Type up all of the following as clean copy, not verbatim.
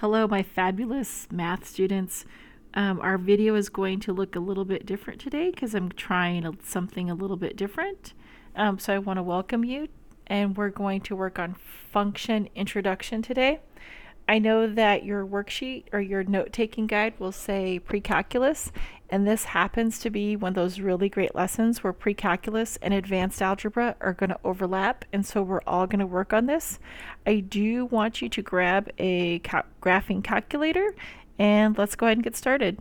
Hello, my fabulous math students. Our video is going to look a little bit different today because I'm trying something a little bit different. So I want to welcome you, and we're going to work on function introduction today. I know that your worksheet or your note-taking guide will say pre-calculus, and this happens to be one of those really great lessons where pre-calculus and advanced algebra are going to overlap, and so we're all going to work on this. I do want you to grab a graphing calculator, and let's go ahead and get started.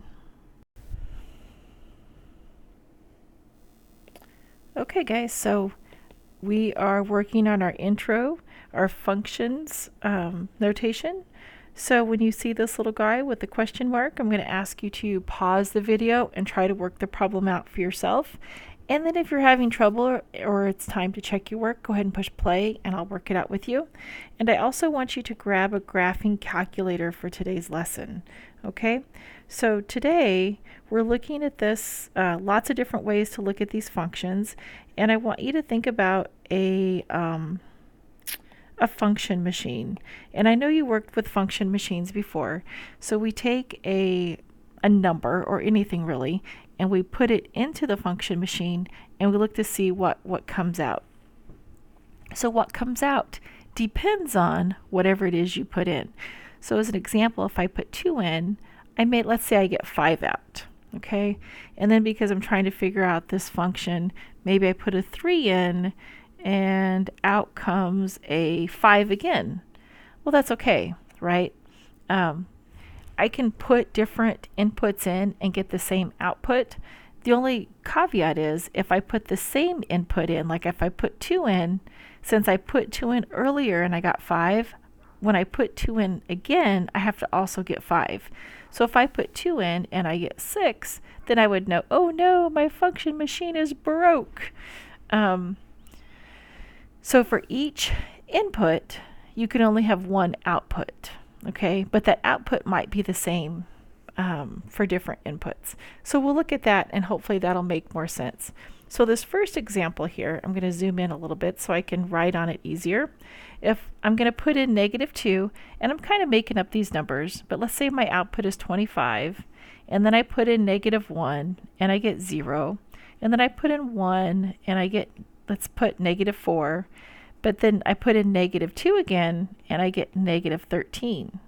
Okay guys, so we are working on our intro, our functions notation. So when you see this little guy with the question mark, I'm going to ask you to pause the video and try to work the problem out for yourself. And then if you're having trouble or it's time to check your work, go ahead and push play and I'll work it out with you. And I also want you to grab a graphing calculator for today's lesson. Okay, so today we're looking at this, lots of different ways to look at these functions, and I want you to think about a function machine. And I know you worked with function machines before. So we take a number or anything really, and we put it into the function machine and we look to see what comes out. So what comes out depends on whatever it is you put in. So as an example, if I put 2 in, let's say I get 5 out. Okay, and then because I'm trying to figure out this function, maybe I put a 3 in and out comes a 5 again. Well, that's okay, right? I can put different inputs in and get the same output. The only caveat is if I put the same input in, like if I put 2 in, since I put 2 in earlier and I got 5, when I put 2 in again, I have to also get 5. So if I put 2 in and I get 6, then I would know, oh no, my function machine is broke. So for each input, you can only have one output, okay? But that output might be the same for different inputs. So we'll look at that and hopefully that'll make more sense. So this first example here, I'm going to zoom in a little bit so I can write on it easier. If I'm going to put in -2, and I'm kind of making up these numbers, but let's say my output is 25, and then I put in -1 and I get 0, and then I put in 1 and I get, let's put -4, but then I put in -2 again and I get -13.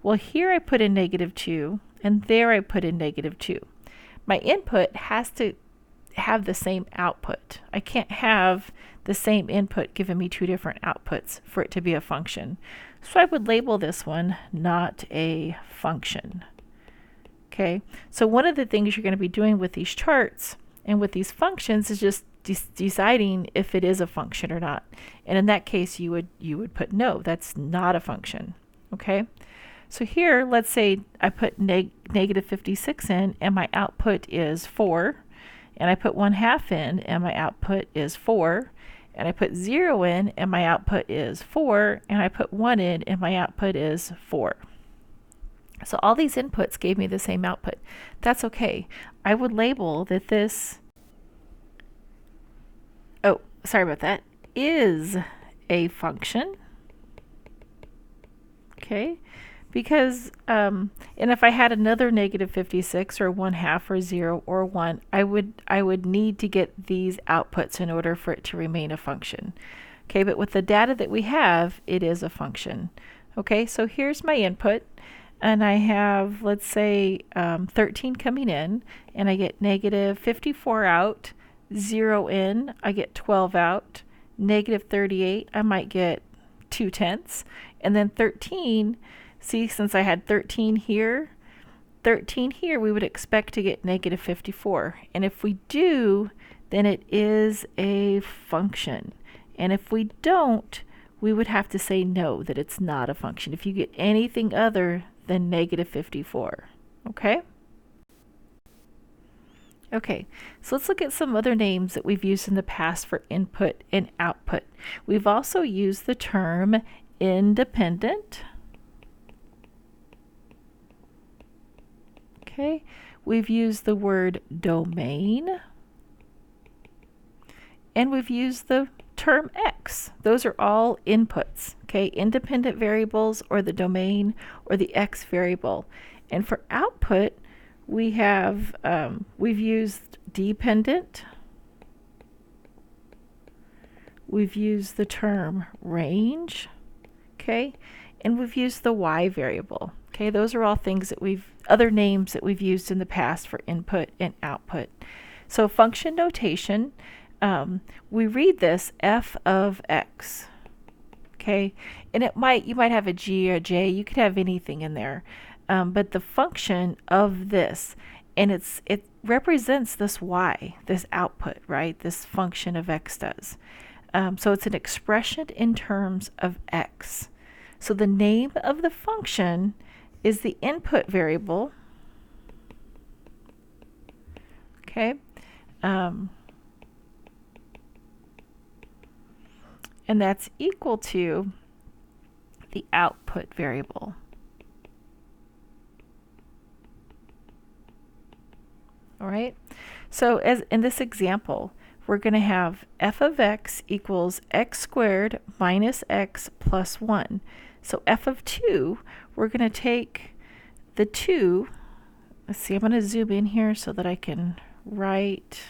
Well, here I put in -2 and there I put in -2. My input has to have the same output. I can't have the same input giving me 2 different outputs for it to be a function. So I would label this one not a function. Okay, so one of the things you're going to be doing with these charts and with these functions is just deciding if it is a function or not. And in that case, you would put no, that's not a function. Okay, so here, let's say I put -56 in and my output is 4, and I put 1/2 in and my output is 4, and I put 0 in and my output is 4, and I put 1 in and my output is 4. So all these inputs gave me the same output. That's okay. I would label that this, oh, sorry about that, is a function. Okay, because and if I had another -56 or 1/2 or 0 or 1, I would need to get these outputs in order for it to remain a function. Okay, but with the data that we have, it is a function. Okay, so here's my input, and I have, let's say, 13 coming in, and I get -54 out, 0 in, I get 12 out, -38, I might get 2/10, and then 13, see, since I had 13 here, we would expect to get -54. And if we do, then it is a function. And if we don't, we would have to say no, that it's not a function if you get anything other than -54. Okay? Okay, so let's look at some other names that we've used in the past for input and output. We've also used the term independent. Okay, we've used the word domain, and we've used the term x. x. Those are all inputs, okay? Independent variables or the domain or the x variable. And for output, we have, we've used dependent. We've used the term range, okay? And we've used the y variable, okay? Those are all things that other names that we've used in the past for input and output. So function notation, we read this f of x, okay? And you might have a g or a j, you could have anything in there. But the function of this, and it represents this y, this output, right? This function of x does. So it's an expression in terms of x. So the name of the function is the input variable, okay? And that's equal to the output variable. All right, so as in this example, we're going to have f of x equals x squared minus x plus 1. So f of 2, we're going to take the 2, let's see, I'm going to zoom in here so that I can write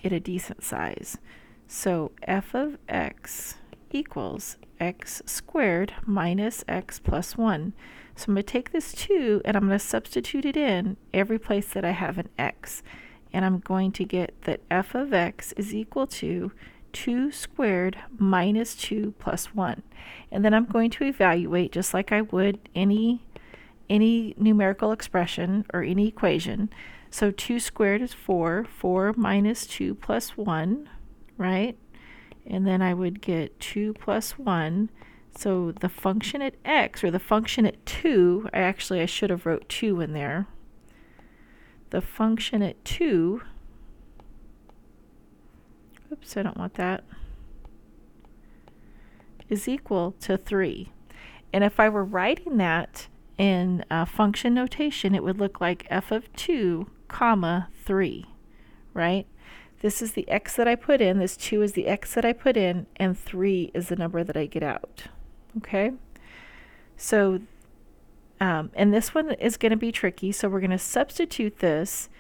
it a decent size. So f of x equals x squared minus x plus 1. So I'm going to take this 2 and I'm going to substitute it in every place that I have an x. And I'm going to get that f of x is equal to 2 squared minus 2 plus 1. And then I'm going to evaluate just like I would any numerical expression or any equation. So 2 squared is 4, 4 minus 2 plus 1, right? And then I would get 2 plus 1. So the function at x, or the function at 2, I should have wrote 2 in there. The function at 2, oops, I don't want that, is equal to 3. And if I were writing that in function notation, it would look like f of 2, comma 3, right? This is the x that I put in, this 2 is the x that I put in, and 3 is the number that I get out, okay? So, and this one is going to be tricky, so we're going to substitute this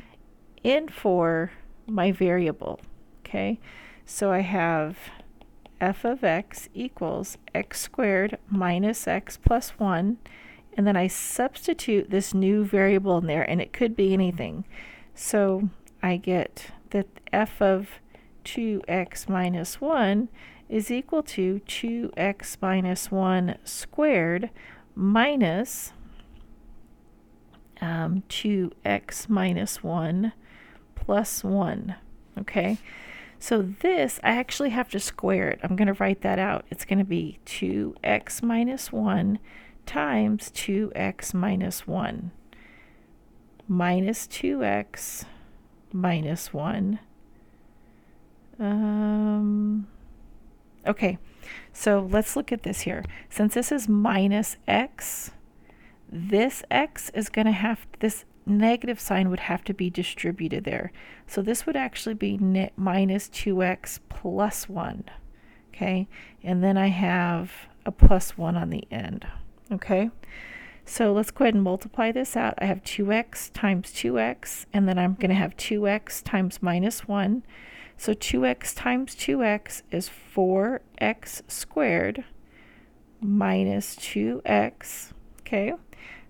in for my variable, okay? So I have f of x equals x squared minus x plus 1, and then I substitute this new variable in there, and it could be anything. So I get that f of 2x minus 1 is equal to 2x minus 1 squared minus 2x minus 1 plus 1, okay? So this, I actually have to square it. I'm going to write that out. It's going to be 2x minus 1 times 2x minus 1 minus 2x minus 1. Okay, so let's look at this here. Since this is minus x, this x is going to have, this negative sign would have to be distributed there. So this would actually be minus 2x plus 1, okay? And then I have a plus 1 on the end, okay? So let's go ahead and multiply this out. I have 2x times 2x, and then I'm going to have 2x times minus 1. So 2x times 2x is 4x squared minus 2x, okay?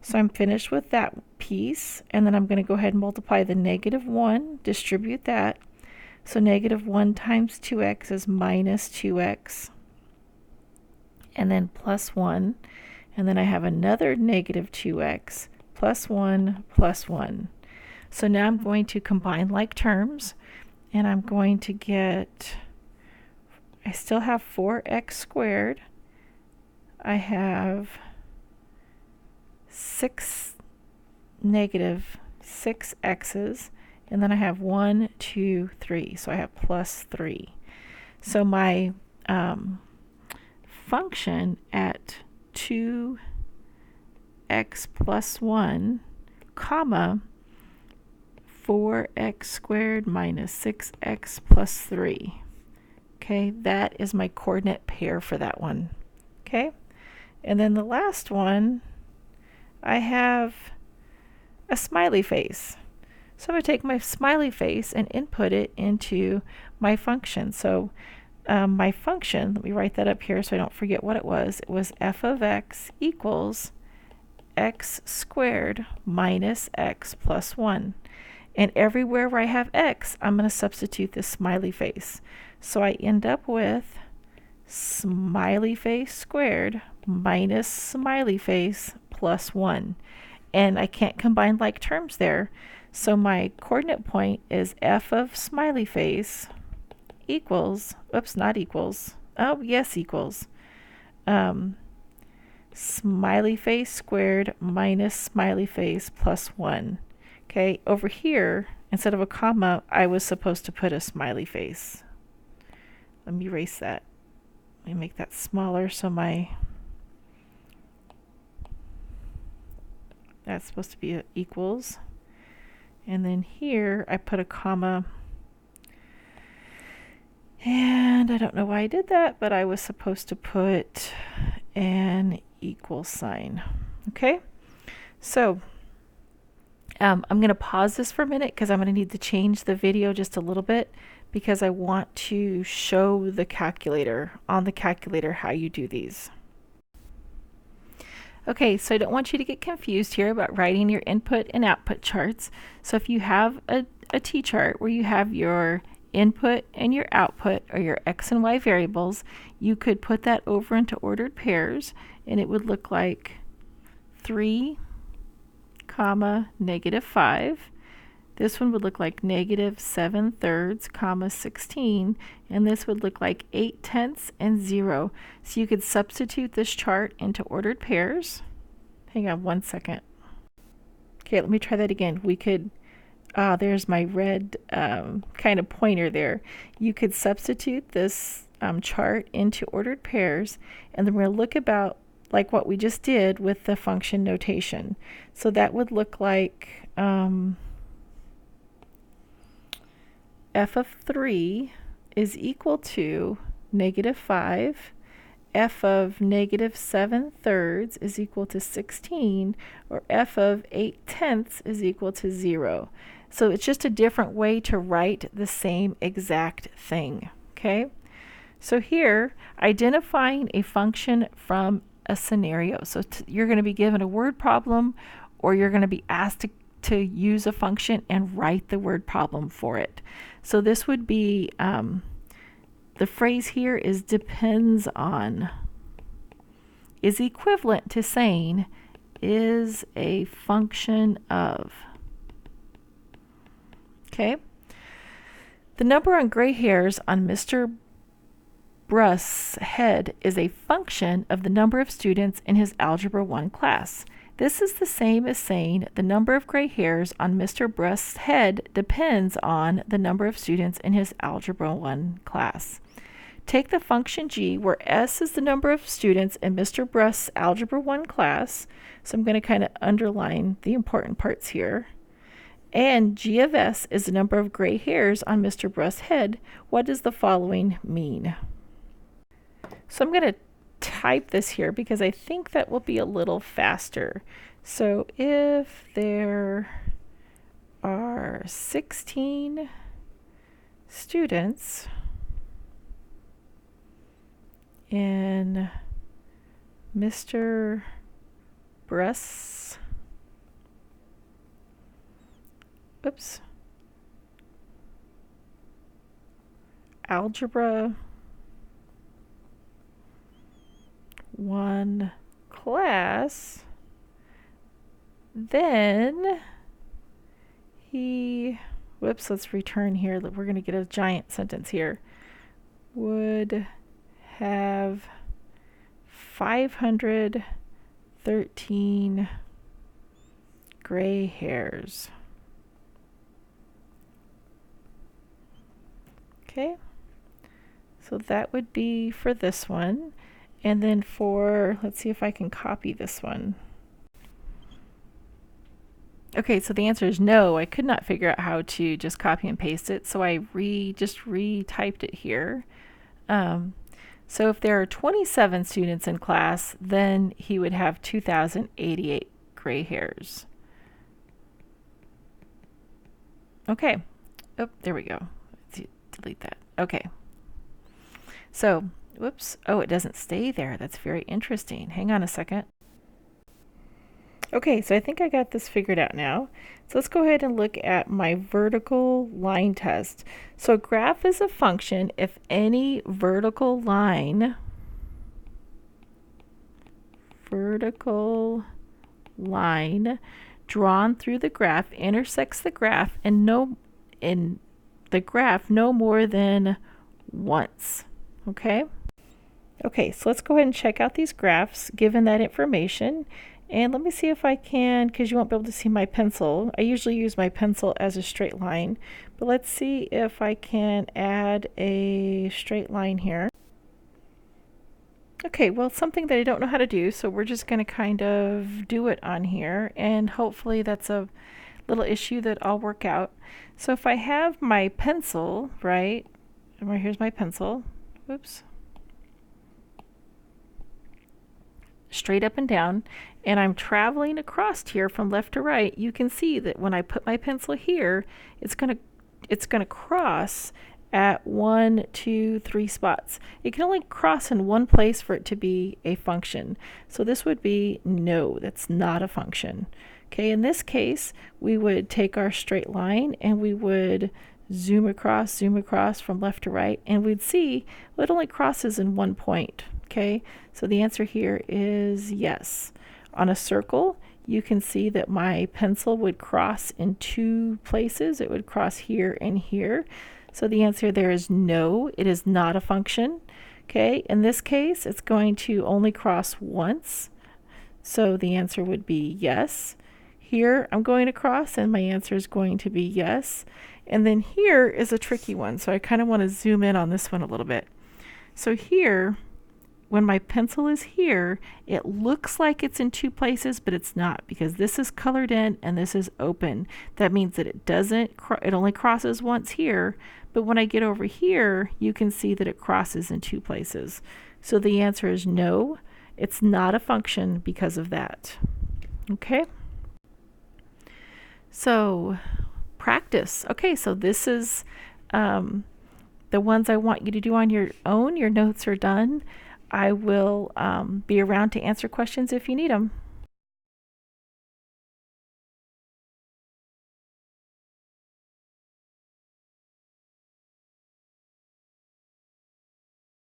So I'm finished with that piece, and then I'm going to go ahead and multiply the negative 1, distribute that. So negative 1 times 2x is minus 2x, and then plus 1. And then I have another negative 2x, plus 1, plus 1. So now I'm going to combine like terms, and I'm going to get, I still have 4x squared. I have negative 6 x's, and then I have 1, 2, 3. So I have plus 3. So my function at 2x plus 1, comma, 4x squared minus 6x plus 3. Okay, that is my coordinate pair for that one. Okay, and then the last one, I have a smiley face. So I'm going to take my smiley face and input it into my function. So my function, let me write that up here so I don't forget what it was. It was f of x equals x squared minus x plus 1. And everywhere where I have x, I'm going to substitute this smiley face. So I end up with smiley face squared minus smiley face plus 1. And I can't combine like terms there. So my coordinate point is f of smiley face equals, oops, not equals, oh yes, equals smiley face squared minus smiley face plus 1. Okay, over here, instead of a comma, I was supposed to put a smiley face. Let me erase that. Let me make that smaller so that's supposed to be equals. And then here I put a comma. And I don't know why I did that, but I was supposed to put an equal sign. Okay, so I'm going to pause this for a minute because I'm going to need to change the video just a little bit because I want to show the calculator, on the calculator, how you do these. Okay, so I don't want you to get confused here about writing your input and output charts. So if you have a T-chart where you have your input and your output, or your x and y variables, you could put that over into ordered pairs, and it would look like 3, comma, -5. This one would look like -7/3, comma, 16, and this would look like 8/10 and 0. So you could substitute this chart into ordered pairs. Hang on one second. Okay, let me try that again. We could, there's my red kind of pointer there. You could substitute this chart into ordered pairs, and then we're going to look about like what we just did with the function notation. So that would look like f of 3 is equal to -5, f of -7/3 is equal to 16, or f of 8/10 is equal to 0. So it's just a different way to write the same exact thing. Okay, so here, identifying a function from a scenario. So you're going to be given a word problem, or you're going to be asked to use a function and write the word problem for it. So this would be, the phrase here is depends on, is equivalent to saying is a function of. Okay, the number of gray hairs on Mr. Brust's head is a function of the number of students in his Algebra 1 class. This is the same as saying the number of gray hairs on Mr. Brust's head depends on the number of students in his Algebra 1 class. Take the function g, where s is the number of students in Mr. Brust's Algebra 1 class. So I'm going to kind of underline the important parts here. And g of s is the number of gray hairs on Mr. Brust's head. What does the following mean? So I'm going to type this here because I think that will be a little faster. So if there are 16 students in Mr. Brust's, Algebra 1 class, then he, let's return here. We're going to get a giant sentence here. Would have 513 gray hairs. Okay, so that would be for this one. And then for, let's see if I can copy this one. Okay, so the answer is no. I could not figure out how to just copy and paste it, so I just retyped it here. So if there are 27 students in class, then he would have 2,088 gray hairs. Okay. Oh, there we go. Let's delete that. Okay. So, whoops. Oh, it doesn't stay there. That's very interesting. Hang on a second. Okay, so I think I got this figured out now. So let's go ahead and look at my vertical line test. So a graph is a function if any vertical line drawn through the graph intersects the graph and in the graph no more than once. Okay? Okay, so let's go ahead and check out these graphs given that information. And let me see if I can, because you won't be able to see my pencil. I usually use my pencil as a straight line, but let's see if I can add a straight line here. Okay, well, it's something that I don't know how to do, so we're just going to kind of do it on here, and hopefully that's a little issue that I'll work out. So if I have my pencil, right, here's my pencil, whoops, straight up and down, and I'm traveling across here from left to right, you can see that when I put my pencil here, it's gonna cross at 1, 2, 3 spots. It can only cross in one place for it to be a function. So this would be no, that's not a function. Okay, in this case, we would take our straight line and we would zoom across from left to right, and we'd see well, it only crosses in one point. Okay, so the answer here is yes. On a circle, you can see that my pencil would cross in 2 places. It would cross here and here. So the answer there is no, it is not a function. Okay, in this case, it's going to only cross once. So the answer would be yes. Here, I'm going to cross, and my answer is going to be yes. And then here is a tricky one, so I kind of want to zoom in on this one a little bit. So here, when my pencil is here, it looks like it's in 2 places, but it's not, because this is colored in and this is open. That means that it only crosses once here, but when I get over here, you can see that it crosses in 2 places. So the answer is no, it's not a function because of that. Okay? So practice. Okay, so this is the ones I want you to do on your own. Your notes are done. I will be around to answer questions if you need them.